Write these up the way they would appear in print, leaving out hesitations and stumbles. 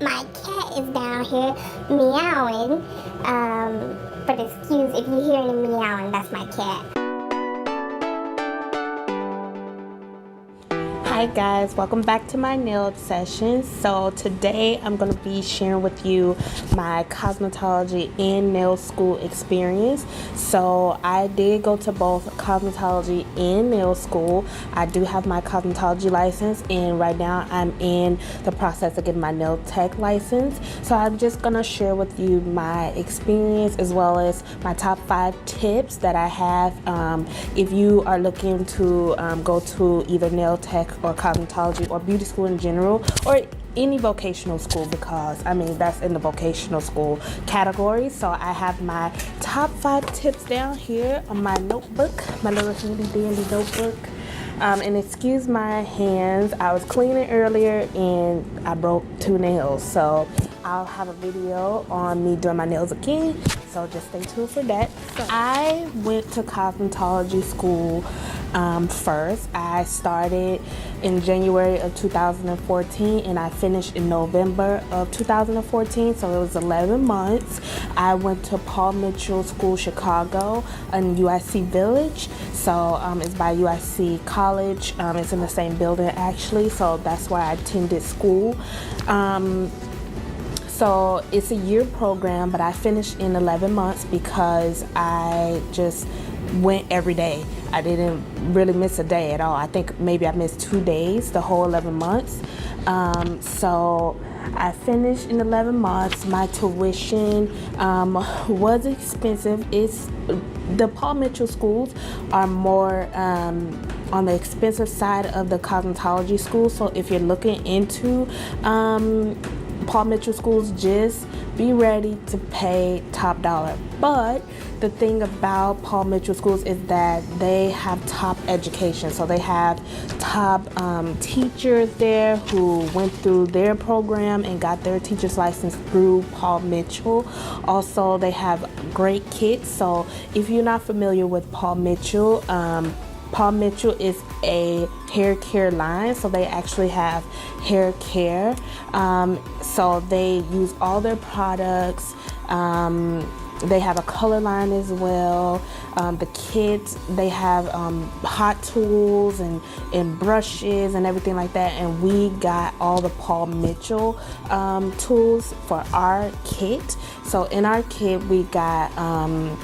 My cat is down here meowing. But excuse if you hear any meowing, that's my cat. Hi guys, welcome back to my nail obsession. So today I'm going to be sharing with you my cosmetology and nail school experience. So I did go to both cosmetology and nail school. I do have my cosmetology license, and right now I'm in the process of getting my nail tech license. So I'm just going to share with you my experience as well as my top 5 tips that I have if you are looking to go to either nail tech or cosmetology or beauty school in general, or any vocational school, because I mean that's in the vocational school category. So I have my top 5 tips down here on my notebook, my little handy dandy notebook. And excuse my hands, I was cleaning earlier and I broke 2 nails, so I'll have a video on me doing my nails again, so just stay tuned for that. So I went to cosmetology school first. I started in January of 2014 and I finished in November of 2014, so it was 11 months. I went to Paul Mitchell School, Chicago, in UIC Village. So it's by UIC College. It's in the same building actually, so that's where I attended school. So it's a year program, but I finished in 11 months because I just went every day. I didn't really miss a day at all. I think maybe I missed 2 days the whole 11 months. So I finished in 11 months. My tuition was expensive. The Paul Mitchell schools are more on the expensive side of the cosmetology school. So if you're looking into Paul Mitchell schools, just be ready to pay top dollar. But the thing about Paul Mitchell schools is that they have top education. So they have top teachers there who went through their program and got their teacher's license through Paul Mitchell. Also, they have great kits. So if you're not familiar with Paul Mitchell is a hair care line, so they actually have hair care. So they use all their products. They have a color line as well. The kits, they have hot tools and brushes and everything like that. And we got all the Paul Mitchell tools for our kit. So in our kit, we got an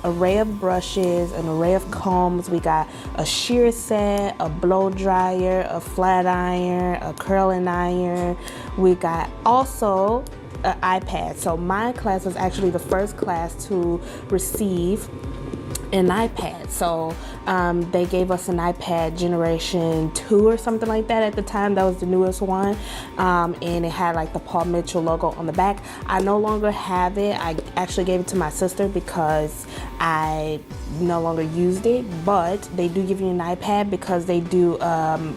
array of brushes, an array of combs. We got a shear set, a blow dryer, a flat iron, a curling iron. We got also an iPad. So my class was actually the first class to receive an iPad. So they gave us an iPad generation 2 or something like that at the time. That was the newest one, and it had like the Paul Mitchell logo on the back. I no longer have it. I actually gave it to my sister because I no longer used it, but they do give you an iPad because they do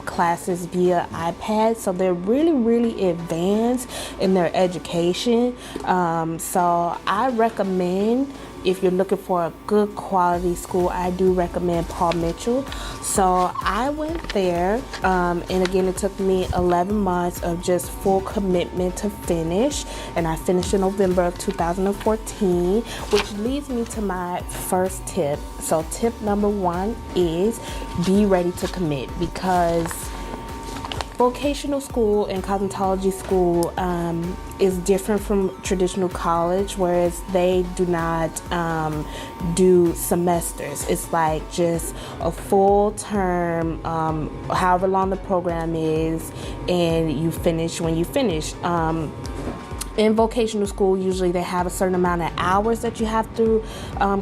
classes via iPad, so they're really advanced in their education. So I recommend, if you're looking for a good quality school, I do recommend Paul Mitchell. So I went there, and again, it took me 11 months of just full commitment to finish, and I finished in November of 2014, which leads me to my first tip. So tip number 1 is be ready to commit, because vocational school and cosmetology school is different from traditional college, whereas they do not do semesters. It's like just a full term, however long the program is, and you finish when you finish. In vocational school, usually they have a certain amount of hours that you have to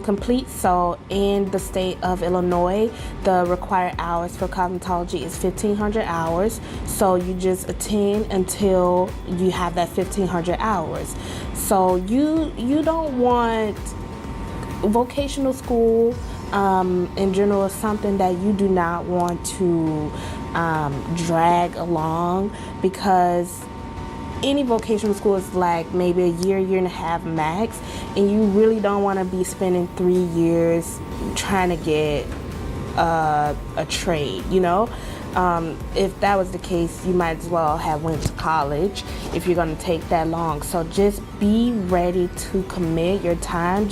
complete. So in the state of Illinois, the required hours for cosmetology is 1,500 hours. So you just attend until you have that 1,500 hours. So you don't want vocational school in general is something that you do not want to drag along, because any vocational school is like maybe a year and a half max, and you really don't want to be spending 3 years trying to get a trade, you know. If that was the case, you might as well have went to college if you're going to take that long. So just be ready to commit your time.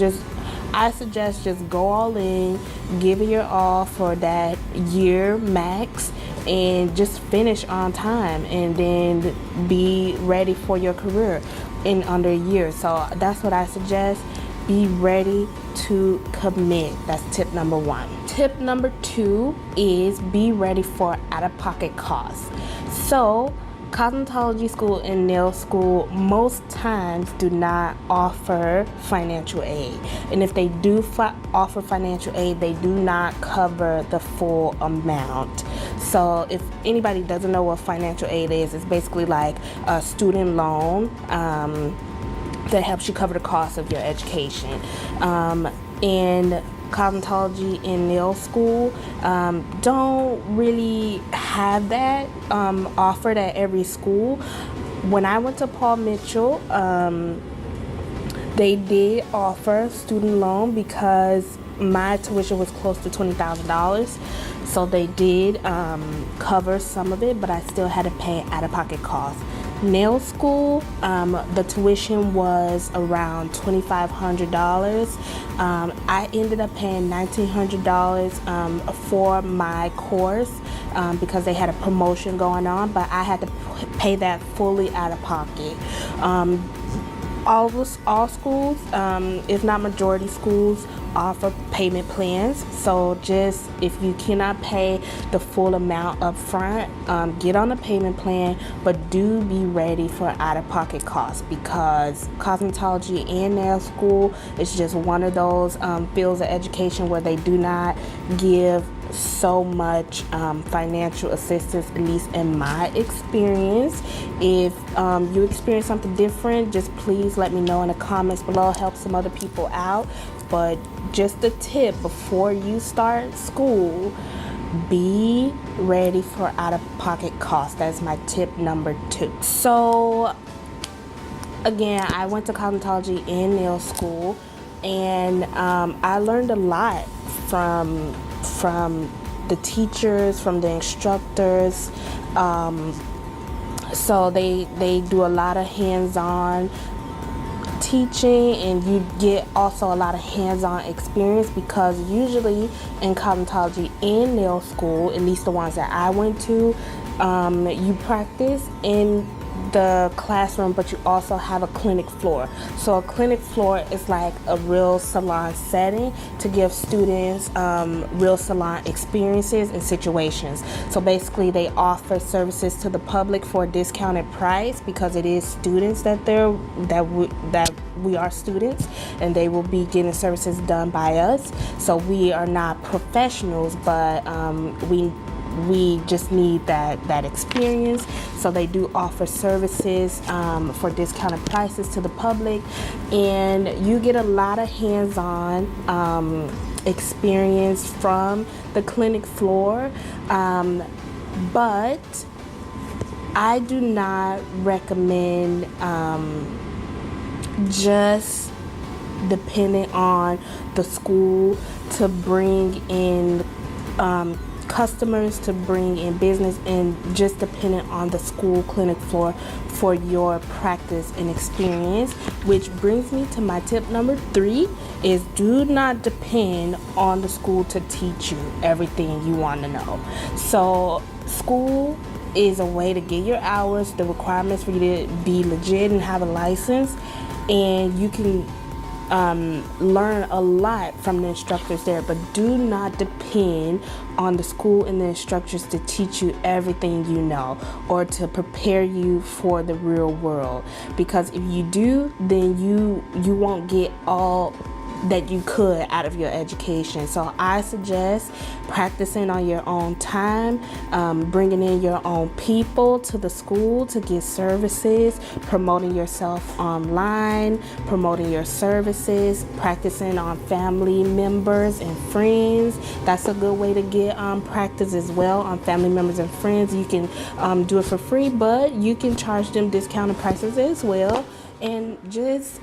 I suggest just go all in, give it your all for that year max, and just finish on time, and then be ready for your career in under a year. So that's what I suggest. Be ready to commit. That's tip number 1. Tip number 2 is be ready for out-of-pocket costs. So cosmetology school and nail school most times do not offer financial aid, and if they do offer financial aid, they do not cover the full amount. So if anybody doesn't know what financial aid is, it's basically like a student loan that helps you cover the cost of your education. And cosmetology and nail school don't really have that offered at every school. When I went to Paul Mitchell, they did offer student loan because my tuition was close to $20,000. So they did cover some of it, but I still had to pay out-of-pocket costs. Nail school, the tuition was around $2,500. I ended up paying $1,900 for my course because they had a promotion going on, but I had to pay that fully out of pocket. All schools, if not majority schools, offer payment plans. So just if you cannot pay the full amount up front, get on a payment plan, but do be ready for out-of-pocket costs, because cosmetology and nail school is just one of those fields of education where they do not give so much financial assistance, at least in my experience. If you experience something different, just please let me know in the comments below. Help some other people out. But just a tip, before you start school, be ready for out-of-pocket costs. That's my tip number 2. So again, I went to cosmetology and nail school, and I learned a lot from the teachers, from the instructors. So they do a lot of hands-on teaching, and you get also a lot of hands-on experience, because usually in cosmetology and nail school, at least the ones that I went to, you practice in the classroom, but you also have a clinic floor. So a clinic floor is like a real salon setting to give students real salon experiences and situations. So basically they offer services to the public for a discounted price, because it is students that we are students, and they will be getting services done by us. So we are not professionals, but we just need that experience. So they do offer services for discounted prices to the public, and you get a lot of hands-on experience from the clinic floor, but I do not recommend just depending on the school to bring in customers, to bring in business, and just dependent on the school clinic floor for your practice and experience. Which brings me to my tip number 3 is do not depend on the school to teach you everything you want to know. So school is a way to get your hours, the requirements for you to be legit and have a license, and you can learn a lot from the instructors there, but do not depend on the school and the instructors to teach you everything you know, or to prepare you for the real world. Because if you do, then you won't get all that you could out of your education. So I suggest practicing on your own time, bringing in your own people to the school to get services, promoting yourself online, promoting your services, practicing on family members and friends. That's a good way to get practice as well on family members and friends. You can do it for free, but you can charge them discounted prices as well. and just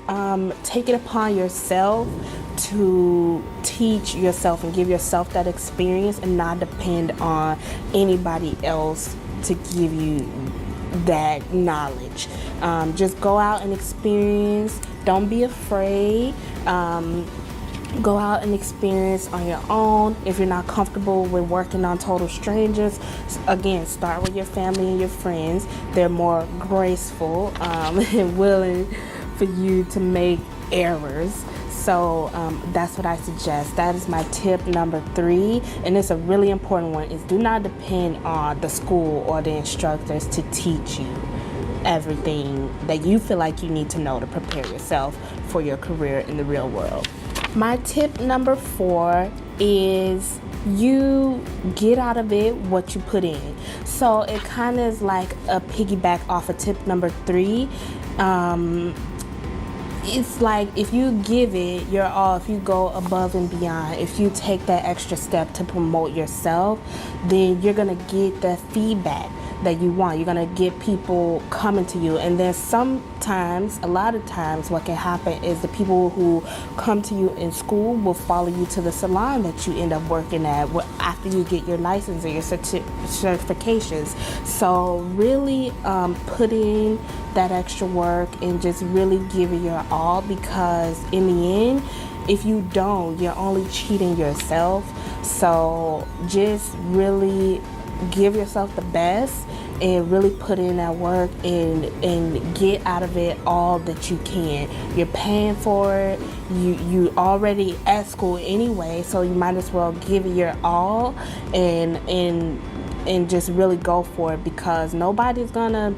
take it upon yourself to teach yourself and give yourself that experience and not depend on anybody else to give you that knowledge. Just go out and experience. Don't be afraid. Go out and experience on your own. If you're not comfortable with working on total strangers, again, start with your family and your friends. They're more graceful and willing for you to make errors. So that's what I suggest. That is my tip number 3, and it's a really important one, is do not depend on the school or the instructors to teach you everything that you feel like you need to know to prepare yourself for your career in the real world. My tip number 4 is you get out of it what you put in. So it kind of is like a piggyback off of tip number 3. It's like if you give it your all, if you go above and beyond, if you take that extra step to promote yourself, then you're gonna get the feedback that you want. You're gonna get people coming to you, and then sometimes, a lot of times, what can happen is the people who come to you in school will follow you to the salon that you end up working at after you get your license or your certifications. So really put in that extra work and just really give it your all, because in the end, if you don't, you're only cheating yourself. So just really give yourself the best and really put in that work and get out of it all that you can. You're paying for it. You already at school anyway, so you might as well give it your all and just really go for it, because nobody's gonna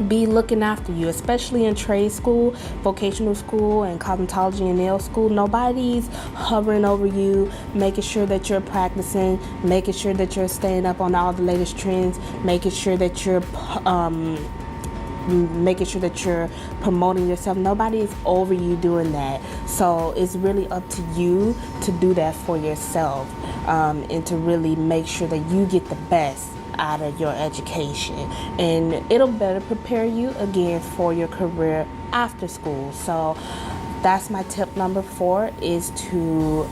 be looking after you, especially in trade school, vocational school, and cosmetology and nail school. Nobody's hovering over you, making sure that you're practicing, making sure that you're staying up on all the latest trends, making sure that you're promoting yourself. Nobody is over you doing that. So it's really up to you to do that for yourself, and to really make sure that you get the best out of your education, and it'll better prepare you again for your career after school. So that's my tip number 4, is to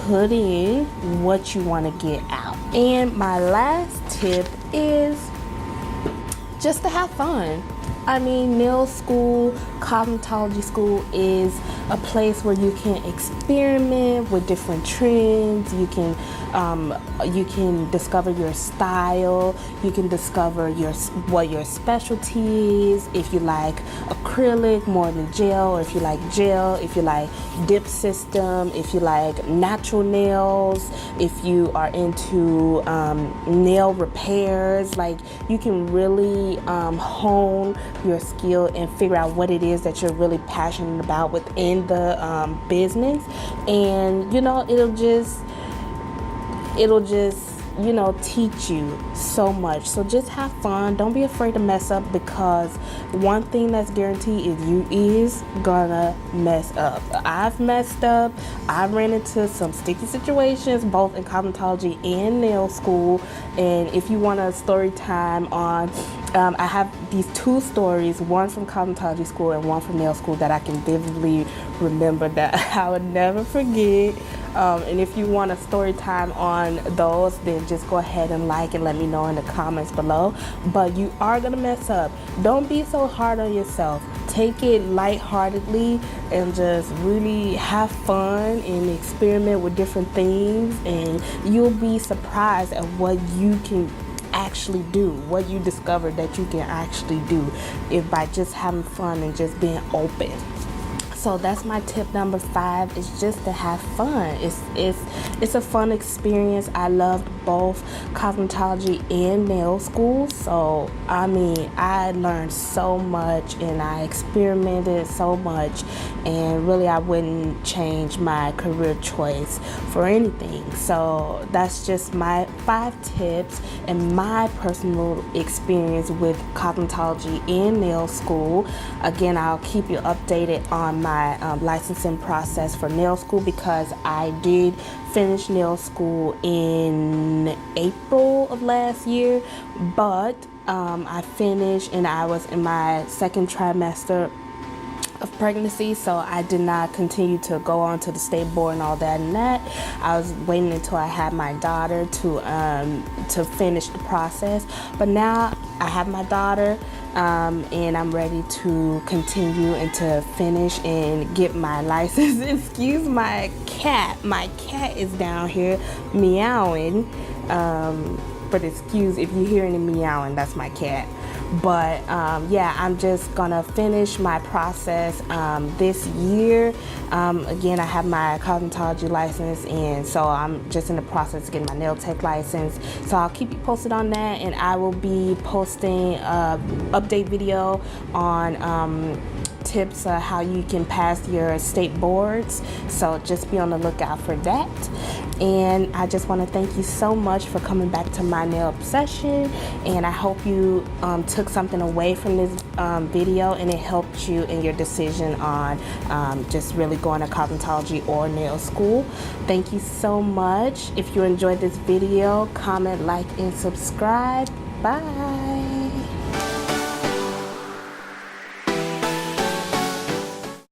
put in what you want to get out. And my last tip is just to have fun. I mean, nail school, cosmetology school is a place where you can experiment with different trends. You can discover your style. You can discover what your specialty is. If you like acrylic more than gel, or if you like gel, if you like dip system, if you like natural nails, if you are into nail repairs, like you can really hone your skill and figure out what it is that you're really passionate about within the business, and it'll just teach you so much. So just have fun. Don't be afraid to mess up, because one thing that's guaranteed is you is gonna mess up. I've messed up. I ran into some sticky situations both in cosmetology and nail school. And if you want a story time on, I have these 2 stories, one from cosmetology school and one from nail school, that I can vividly remember that I would never forget. And if you want a story time on those, then just go ahead and let me know in the comments below. But you are gonna mess up. Don't be so hard on yourself. Take it lightheartedly and just really have fun and experiment with different things, and you'll be surprised at what you can actually do, what you discover that you can actually do, if by just having fun and just being open. So that's my tip number 5, is just to have fun. It's a fun experience. I loved both cosmetology and nail school. So I mean, I learned so much and I experimented so much, and really I wouldn't change my career choice for anything. So that's just my 5 tips and my personal experience with cosmetology and nail school. Again, I'll keep you updated on my licensing process for nail school, because I did finish nail school in April of last year, but I finished and I was in my second trimester of pregnancy, so I did not continue to go on to the state board and all that and that. I was waiting until I had my daughter to finish the process, but now I have my daughter, and I'm ready to continue and to finish and get my license. Excuse my cat. My cat is down here meowing, but excuse if you hear any meowing, that's my cat. But yeah, I'm just gonna finish my process this year. Again, I have my cosmetology license, and so I'm just in the process of getting my nail tech license. So I'll keep you posted on that, and I will be posting an update video on tips how you can pass your state boards, so just be on the lookout for that. And I just want to thank you so much for coming back to My Nail Obsession, and I hope you took something away from this video and it helped you in your decision on just really going to cosmetology or nail school. Thank you so much. If you enjoyed this video, comment, like, and subscribe. Bye.